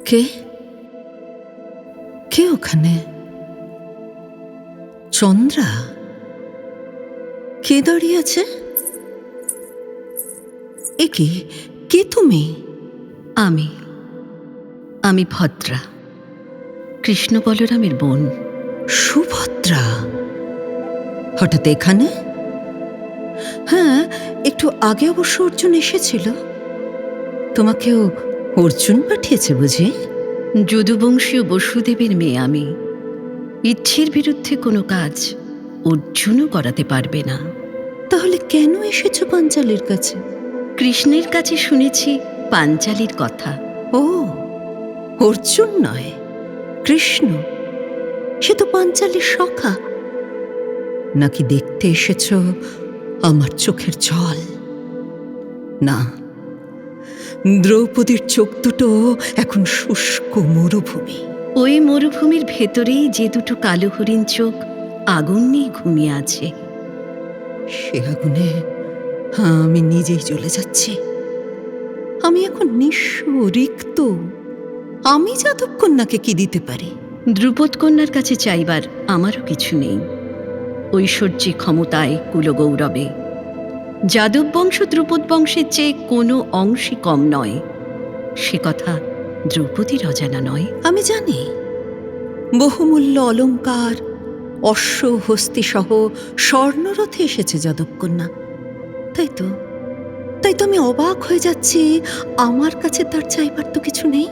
কে কে ওখানে? চন্দ্রা? কে দাঁড়িয়ে আছে? এ কি? কে তুমি? আমি আমি ভদ্রা, কৃষ্ণ বলরামের বোন। সুভদ্রা হঠাৎ এখানে? হ্যাঁ, একটু আগে অবশ্য অর্জুন এসেছিল। তোমাকেও অর্জুন পাঠিয়েছে বুঝি? যদুবংশীয় বসুদেবের মেয়ে আমি। ইচ্ছের বিরুদ্ধে কোনো কাজ অর্জুনও করাতে পারবে না। তাহলে কেন এসেছো পাঞ্চালীর কাছে? কৃষ্ণের কাছে শুনেছি পাঞ্চালীর কথা। ও, অর্জুন নয়, কৃষ্ণ। সে তো পাঞ্চালীর সখা। নাকি দেখতে এসেছো আমার চোখের জল? না, দ্রৌপদীর চোখ দুটো এখন শুষ্ক মরুভূমি। ওই মরুভূমির ভেতরেই যে দুটো কালো হরিণ চোখ আগুন নিয়ে ঘুমিয়ে আছে। সে আগুনে আমি নিজেই জ্বলে যাচ্ছি। আমি এখন নিঃস্ব, রিক্ত। আমি যাদব কন্যাকে কি দিতে পারি? দ্রুপদ কন্যার কাছে চাইবার আমারও কিছু নেই। ঐশ্বর্যে, ক্ষমতায়, কুলগৌরবে যাদব বংশ দ্রুপদ বংশের চেয়ে কোনো অংশে কম নয়। সে কথা দ্রৌপদীর অজানা নয়। আমি জানি বহুমূল্য অলংকার, অশ্ব হস্তি সহ স্বর্ণরথে এসেছে যাদব কন্যা। তাই তো আমি অবাক হয়ে যাচ্ছি। আমার কাছে তার চাইবার তো কিছু নেই।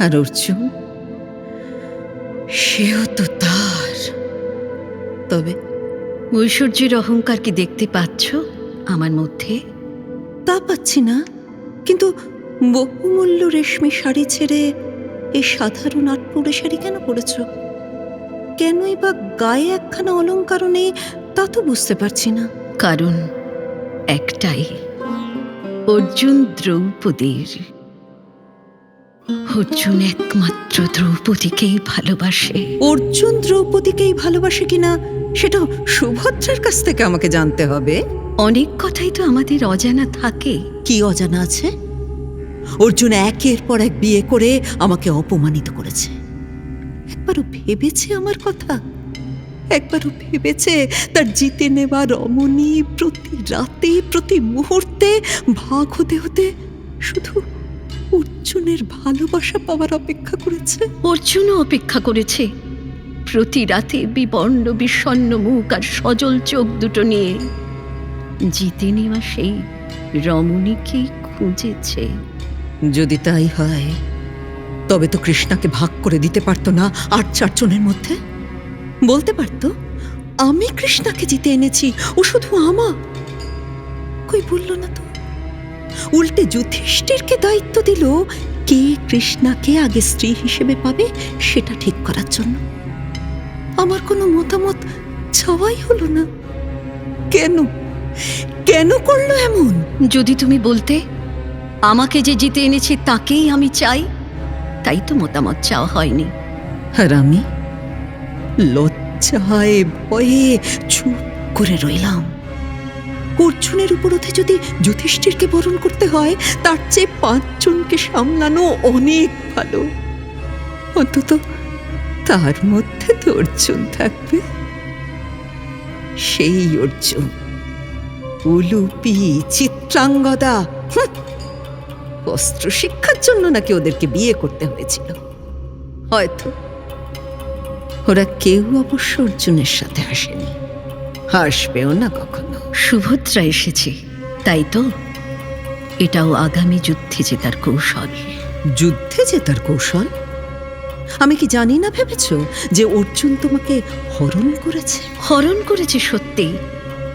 আর অর্জুন, সেও তো তার। তবে ঐশ্বর্যের অহংকার কি দেখতে পাচ্ছ আমার মধ্যে? তা পাচ্ছি না, কিন্তু বহুমূল্য রেশমি শাড়ি ছেড়ে এই সাধারণ আটপৌরে শাড়ি কেন পরেছ? কেনই বা গায়ে একখানা অলংকারও নেই, তা তো বুঝতে পারছি না। কারণ একটাই, অর্জুন দ্রৌপদীর। অর্জুন একমাত্র দ্রৌপদীকেই ভালোবাসে। অর্জুন দ্রৌপদীকেই ভালোবাসে কিনা সেটা সুভদ্রার কাছ থেকে আমাকে জানতে হবে। অনেক কথাই তো আমাদের অজানা থাকে। কি অজানা আছে? অর্জুন একের পর এক বিয়ে করে আমাকে অপমানিত করেছে। একবারও ভেবেছে আমার কথা? একবারও ভেবেছে তার জিতে নেওয়া রমণী প্রতি রাতে, প্রতি মুহূর্তে ভাগ হতে হতে শুধু অর্জুনের ভালোবাসা পাওয়ার অপেক্ষা করেছে? অর্জুনও অপেক্ষা করেছে, প্রতি রাতে বিবর্ণ বিষণ্ণ মুখ আর সজল চোখ দুটো নিয়ে জিতে নেওয়া সেই রমণীকেই খুঁজেছে। যদি তাই হয়, তবে তো কৃষ্ণাকে ভাগ করে দিতে পারতো না আর চারজনের মধ্যে? বলতে পারতো আমি কৃষ্ণাকে জিতে এনেছি, ও শুধু আমার। কই বলল না তো। উল্টে যুধিষ্ঠিরকে দায়িত্ব দিল কে কৃষ্ণাকে আগে স্ত্রী হিসেবে পাবে সেটা ঠিক করার জন্য। আমার কোনো মতামত চাওয়াই হলো না। কেন কেন করলো এমন? যদি তুমি বলতে আমাকে যে জিতে এনেছি তাকেই আমি চাই, তাই তো মতামত চাওয়া হয়নি। আর আমি লজ্জায় ভয়ে চুপ করে রইলাম। অর্জুনের উপরতে যদি যুধিষ্ঠিরকে বরণ করতে হয়, তার চেয়ে 5 জনকে সামলানো অনেক ভালো। অন্তত তার মধ্যে তো অর্জুন থাকবে। সেই অর্জুন, উলুপি, চিত্রাঙ্গদা। অস্ত্র শিক্ষার জন্য নাকি ওদেরকে বিয়ে করতে হয়েছিল। হয়তো ওরা কেউ অবশ্য অর্জুনের সাথে আসেনি, আসবেও না কখনো। সুভদ্রা এসেছে, তাই তো এটাও আগামী যুদ্ধে জেতার কৌশল। যুদ্ধে জেতার কৌশল? আমি কি জানি না ভেবেছ যে অর্জুন তোমাকে হরণ করেছে? হরণ করেছে সত্যি,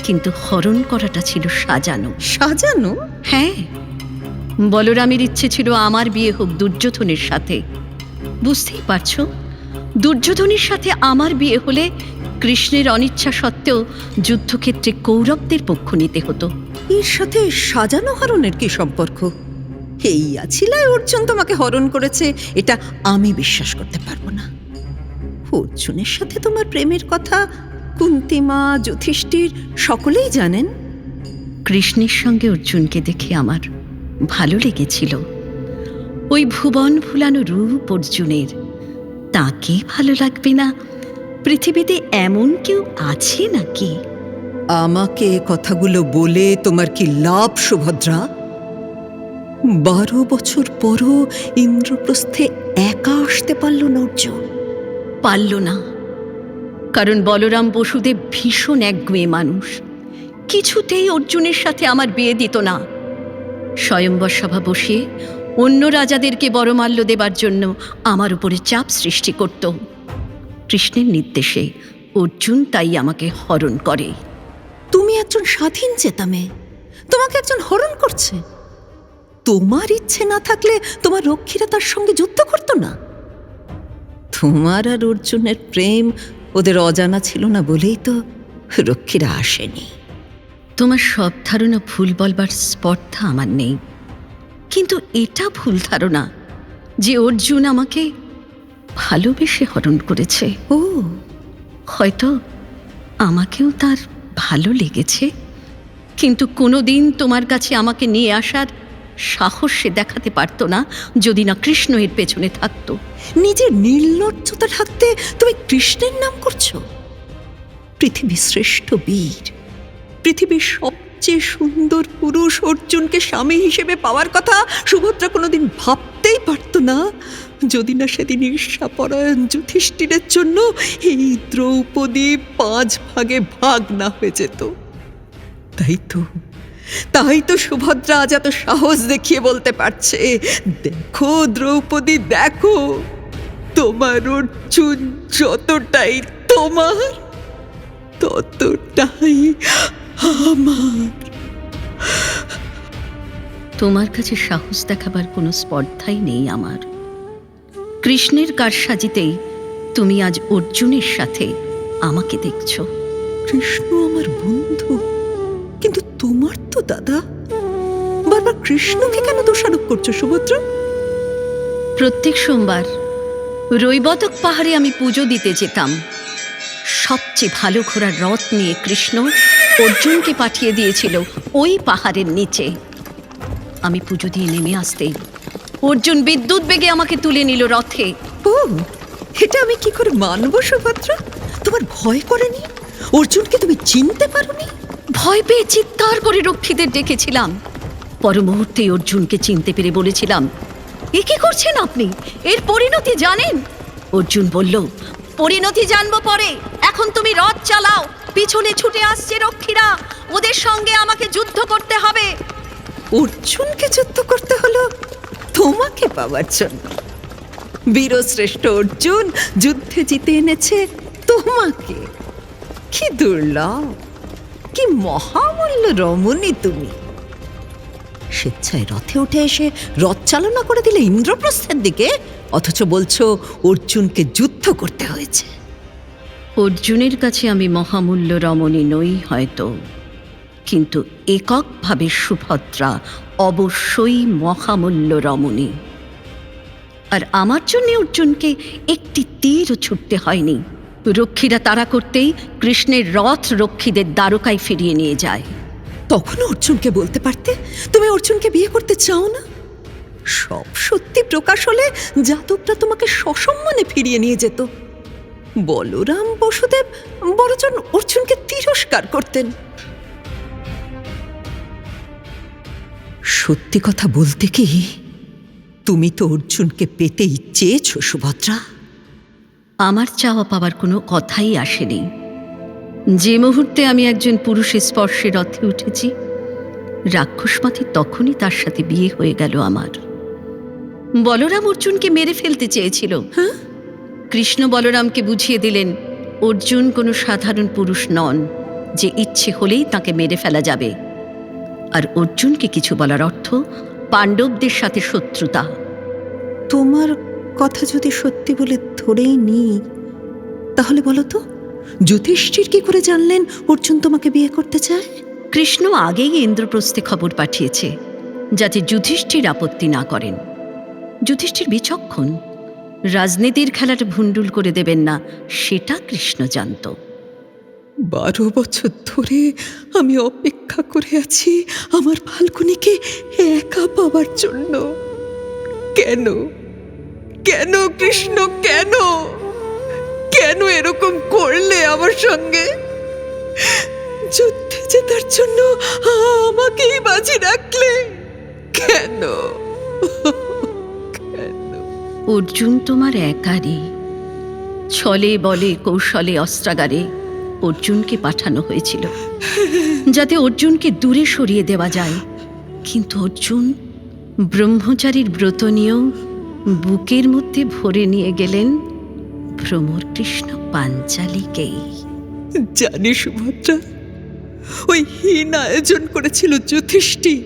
কিন্তু হরণ করাটা ছিল সাজানো। সাজানো? হ্যাঁ, বলরামের ইচ্ছে ছিল আমার বিয়ে হোক দুর্যোধনের সাথে। বুঝতেই পারছো, দুর্যোধনের সাথে আমার বিয়ে হলে কৃষ্ণের অনিচ্ছা সত্ত্বেও যুদ্ধক্ষেত্রে কৌরবদের পক্ষ নিতে হতো। এর সাথে সাজানো হরণের কি সম্পর্ক? এই আছিলায় অর্জুন তোমাকে হরণ করেছে, এটা আমি বিশ্বাস করতে পারবো না। অর্জুনের সাথে তোমার প্রেমের কথা কুন্তিমা, যুধিষ্ঠির সকলেই জানেন। কৃষ্ণের সঙ্গে অর্জুনকে দেখে আমার ভালো লেগেছিল। ওই ভুবন ভুলানো রূপ অর্জুনের, তাকে ভালো লাগবে না? পৃথিবীতে এমন কেউ আছে নাকি? আমাকে এ কথাগুলো বলে তোমার কি লাভ সুভদ্রা? 12 বছর পরও ইন্দ্রপ্রস্থে একা আসতে পারল না অর্জুন। পারল না, কারণ বলরাম বসুদেব ভীষণ একগুঁয়ে মানুষ। কিছুতেই অর্জুনের সাথে আমার বিয়ে দিত না। স্বয়ম্বর সভা বসিয়ে অন্য রাজাদেরকে বরমাল্য দেবার জন্য আমার উপরে চাপ সৃষ্টি করত। কৃষ্ণের নির্দেশে অর্জুন তাই আমাকে হরণ করে। তুমি একজন স্বাধীন চেতা মেয়ে, তোমাকে একজন হরণ করছে। তোমার ইচ্ছে না থাকলে তোমার রক্ষীরা তার সঙ্গে যুদ্ধ করতো না। তোমার আর অর্জুনের প্রেম ওদের অজানা ছিল না বলেই তো রক্ষীরা আসেনি। তোমার সব ধারণা ভুল বলবার স্পর্ধা আমার নেই, কিন্তু এটা ভুল ধারণা যে অর্জুন আমাকে ভালোবেসে হরণ করেছে। ও, হয়তো আমাকেও তার ভালো লেগেছে, কিন্তু কোনোদিন তোমার কাছে আমাকে নিয়ে আসার সাহস সে দেখাতে পারত না যদি না কৃষ্ণ এর পেছনে থাকতো। নিজের নির্লজ্জতা থাকতে তুমি কৃষ্ণের নাম করছো? পৃথিবীর শ্রেষ্ঠ বীর, পৃথিবীর সবচেয়ে সুন্দর পুরুষ অর্জুনকে স্বামী হিসেবে পাওয়ার কথা সুভদ্রা কোনোদিন ভাবতেই পারত না যদি না সেদিন ঈর্ষাপরায়ণ যুধিষ্ঠিরের জন্য এই দ্রৌপদী 5 ভাগে ভাগ না হয়ে যেত। তাই তো সুভদ্রা আজ এত সাহস দেখিয়ে বলতে পারছে, দেখো দ্রৌপদী, দেখো তোমার অর্জুন যতটাই তোমার ততটাই আমার। তোমার কাছে সাহস দেখাবার কোনো স্পর্ধাই নেই আমার। কৃষ্ণের কারসাজিতেই তুমি আজ অর্জুনের সাথে আমাকে দেখছো। কৃষ্ণ আমার বন্ধু, কিন্তু তোমার তো দাদা। বারবার কৃষ্ণকে কেন দোষারোপ করছো সুভদ্রা? প্রত্যেক সোমবার রৈবতক পাহাড়ে আমি পুজো দিতে যেতাম। সবচেয়ে ভালো ঘোড়ার রথ নিয়ে কৃষ্ণ অর্জুনকে পাঠিয়ে দিয়েছিল ওই পাহাড়ের নিচে। আমি পুজো দিয়ে নেমে আসতেই অর্জুন বিদ্যুৎ বেগে আমাকে তুলে নিল রথে। ও, এটা আমি কি করে মানবো সুভদ্রা? তোমার ভয় করেনি? অর্জুনকে তুমি চিনতে পারোনি? ভয় পেয়ে চিৎকার করে রক্ষীদের ডেকেছিলাম। পর মুহূর্তেই অর্জুনকে চিনতে পেরে বলেছিলাম, এ কি করছেন আপনি? এর পরিণতি জানেন? অর্জুন বলল, পরিণতি জানবো পরে, এখন তুমি রথ চালাও। পিছনে ছুটে আসছে রক্ষীরা, ওদের সঙ্গে আমাকে যুদ্ধ করতে হবে। অর্জুনকে যুদ্ধ করতে হলো তোমাকে পাওয়ার জন্য? বীরশ্রেষ্ঠ অর্জুন যুদ্ধে জিতে এনেছে তোমাকে। কি দুর্লভ, কি মহামূল্য রমণী তুমি! স্বেচ্ছায় রথে উঠে এসে রথ চালনা করে দিলে ইন্দ্রপ্রস্থের দিকে, অথচ বলছো অর্জুনকে যুদ্ধ করতে হয়েছে। অর্জুনের কাছে আমি মহামূল্য রমণী নই হয়তো, কিন্তু এককভাবে সুভদ্রা অবশ্যই মহামূল্য রমণী। আর আমার জন্য অর্জুনকে একটি তীরও ছুটতে হয়নি। রক্ষীরা তাড়া করতেই কৃষ্ণের রথ রক্ষীদের দ্বারকায় ফিরিয়ে নিয়ে যায়। তখনও অর্জুনকে বলতে পারতে তুমি অর্জুনকে বিয়ে করতে চাও না। সব সত্যি প্রকাশ হলে যাদবরা তোমাকে সসম্মানে ফিরিয়ে নিয়ে যেত। বলরাম বসুদেব বড়জন অর্জুনকে তিরস্কার করতেন। সত্যি কথা বলতে কি, তুমি তো অর্জুনকে পেতেই চেয়েছ সুভদ্রা। আমার চাওয়া পাওয়ার কোনো কথাই আসেনি। যে মুহূর্তে আমি একজন পুরুষের স্পর্শে রথে উঠেছি, রাক্ষসমাথি তখনই তার সাথে বিয়ে হয়ে গেল আমার। বলরাম অর্জুনকে মেরে ফেলতে চেয়েছিল। হ্যাঁ? কৃষ্ণ বলরামকে বুঝিয়ে দিলেন অর্জুন কোনো সাধারণ পুরুষ নন যে ইচ্ছে হলেই তাকে মেরে ফেলা যাবে। আর অর্জুনকে কিছু বলার অর্থ পাণ্ডবদের সাথে শত্রুতা। তোমার কথা যদি সত্যি বলে ধরেই নিই, তাহলে বলো তো যুধিষ্ঠির কি করে জানলেন অর্জুন তোমাকে বিয়ে করতে চায়? কৃষ্ণ আগেই ইন্দ্রপ্রস্থে খবর পাঠিয়েছে যাতে যুধিষ্ঠির আপত্তি না করেন। যুধিষ্ঠির বিচক্ষণ, রাজনীতির খেলাটা ভুন্ডুল করে দেবেন না সেটা কৃষ্ণ জানত। 12 বছর ধরে আমি অপেক্ষা করে আছি আমার ফাল্গুনীকে একা পাওয়ার জন্য। কেন কেন কৃষ্ণ, কেন কেন এরকম করলে আমার সঙ্গে? যুদ্ধে জেতার জন্য আমাকেই বাজি রাখলে কেন? অর্জুন তোমার একারই। ছলে বলে কৌশলে অস্ত্রাগারে অর্জুনকে পাঠানো হয়েছিল, যাতে অর্জুনকে দূরে সরিয়ে দেওয়া যায়। কিন্তু অর্জুন ব্রহ্মচারীর ব্রত নিয়েও বুকের মধ্যে ভরে নিয়ে গেলেন ভ্রমর কৃষ্ণ পাঞ্চালীকেই। জানি সুভদ্রা, ওই হীন আয়োজন করেছিল যুধিষ্ঠির।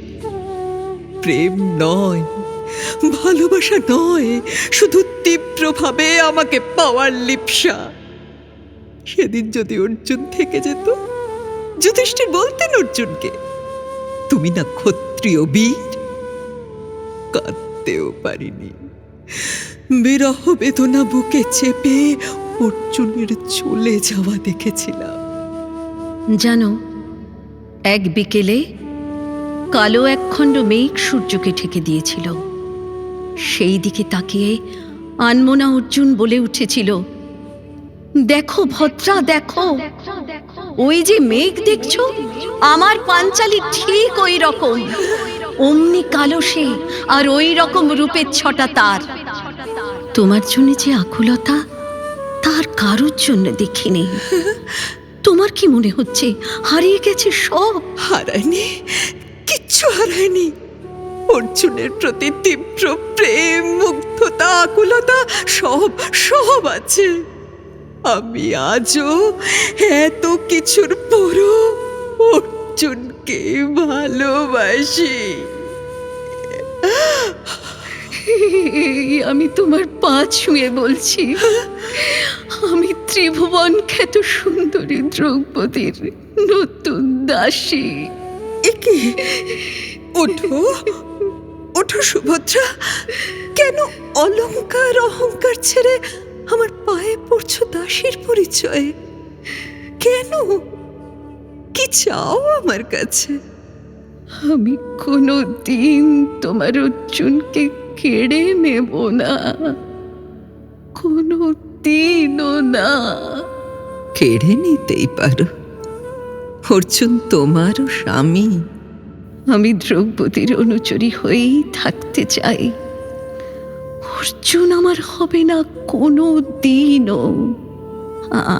প্রেম নয়, ভালোবাসা নয়, শুধু তীব্রভাবে আমাকে পাওয়ার লিপ্সা। সেদিন যদি অর্জুন থেকে যেত, যুধিষ্ঠির বলতেন অর্জুনকে, তুমি না ক্ষত্রিয় বীর। কাঁদতেও পারিনি, বিরহ বেদনা বুকে চেপে অর্জুনের চলে যাওয়া দেখেছিলাম। জানো, এক বিকেলে কালো একখণ্ড মেঘ সূর্যকে ঢেকে দিয়েছিল। সেই দিকে তাকিয়ে আনমনা অর্জুন বলে উঠেছিল, দেখো ভদ্রা, দেখো, ওই যে মেঘ দেখছো, আমার পাঞ্চালী ঠিক ওই রকম, অমনি কালো সে, আর ওই রকম রূপের ছটা তার। তোমার জন্য যে আকুলতা, তার কারোর জন্য দেখিনি। তোমার কি মনে হচ্ছে হারিয়ে গেছে সব? হারায়নি, কিচ্ছু হারায়নি। অর্জুনের প্রতি তীব্র প্রেম, মুগ্ধতা, আকুলতা সব সব আছে। আমি আজও এত কিছুর পরও অর্জুনকে ভালোবাসি। আমি তোমার পা ছুঁয়ে বলছি, আমি ত্রিভুবন খ্যাত সুন্দরী দ্রৌপদীর নতুন দাসী। একে ওঠো, ওঠো সুভদ্রা। কেন অলংকার অহংকার ছেড়ে আমার পায়ে পড়ছো দাসীর পরিচয়ে? কেন? কি চাও আমার কাছে? আমি কোনো দিন তোমার অর্জুনকে কেড়ে নেব না, কোনো দিনও না। কেড়ে নিতেই পারো, অর্জুন তোমারও স্বামী। আমি দ্রৌপদীর অনুচরী হয়েই থাকতে চাই। অর্জুন আমার হবে না কোনো দিনও,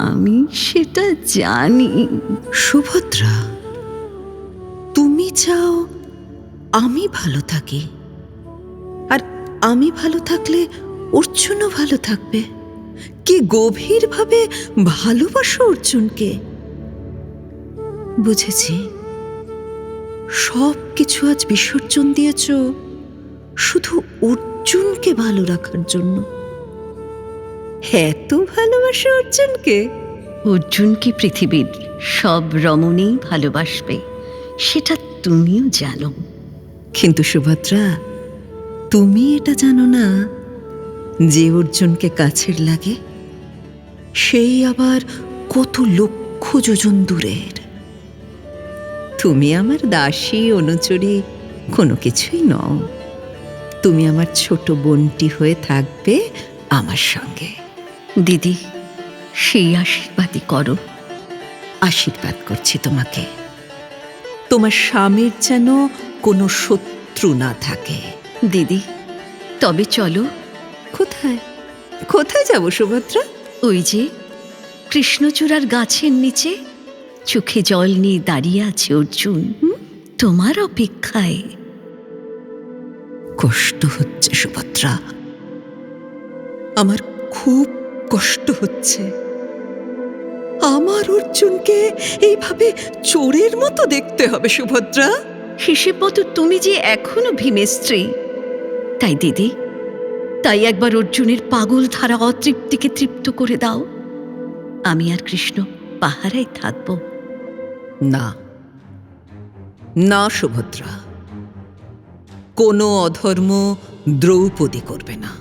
আমি সেটা জানি। সুভদ্রা, তুমি চাও আমি ভালো থাকি, আর আমি ভালো থাকলে অর্জুনও ভালো থাকবে। কি গভীরভাবে ভালোবাসো অর্জুনকে। বুঝেছি, সব কিছু আজ বিসর্জন দিয়েছ শুধু অর্জুনকে ভালো রাখার জন্য। এত ভালোবাসো অর্জুনকে? অর্জুনকে পৃথিবীর সব রমণী ভালোবাসবে, সেটা তুমিও জানো। কিন্তু সুভদ্রা, তুমি এটা জানো না যে অর্জুনকে কাছের লাগে সেই আবার কত লক্ষ যোজন দূরের। তুমি আমার দাসী, অনুচরী কোনো কিছুই নও। তুমি আমার ছোট বোনটি হয়ে থাকবে আমার সঙ্গে। দিদি, সেই আশীর্বাদই করো। আশীর্বাদ করছি তোমাকে, তোমার স্বামীর যেন কোনো শত্রু না থাকে। দিদি, তবে চলো। কোথায় কোথায় যাব সুভদ্রা? ওই যে কৃষ্ণচূড়ার গাছের নিচে চোখে জল নিয়ে দাঁড়িয়ে আছে অর্জুন, তোমার অপেক্ষায়। কষ্ট হচ্ছে সুভদ্রা, আমার খুব কষ্ট হচ্ছে। আমার অর্জুনকে এইভাবে চোরের মতো দেখতে হবে সুভদ্রা? হিসেব মতো তুমি যে এখনো ভীমের স্ত্রী। তাই দিদি, তাই একবার অর্জুনের পাগল ধারা অতৃপ্তিকে তৃপ্ত করে দাও। আমি আর কৃষ্ণ পাহারায় থাকব। না না সুভদ্রা, কোনো অধর্ম দ্রৌপদী করবে না।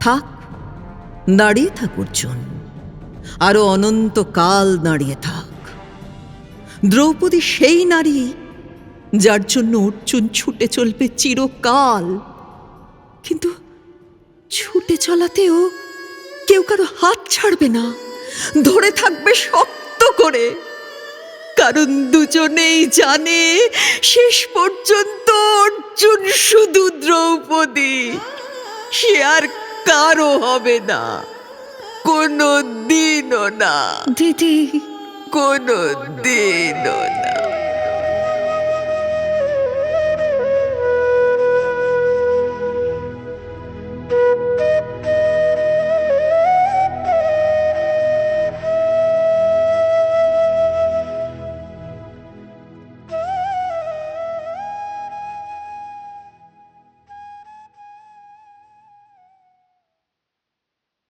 থাক, দাঁড়িয়ে থাক অর্জুন, আরো অনন্তকাল দাঁড়িয়ে থাক। দ্রৌপদী সেই নারী যার জন্য অর্জুন ছুটে চলবে চিরকাল। কিন্তু ছুটে চলাতেও কেউ কারো হাত ছাড়বে না, ধরে থাকবে শক্ত করে, কারণ দুজনেই জানে শেষ পর্যন্ত অর্জুন শুধু দ্রৌপদী, সে আর কারো হবে না, কোনো দিনও না, দিদি, কোনো দিনও না।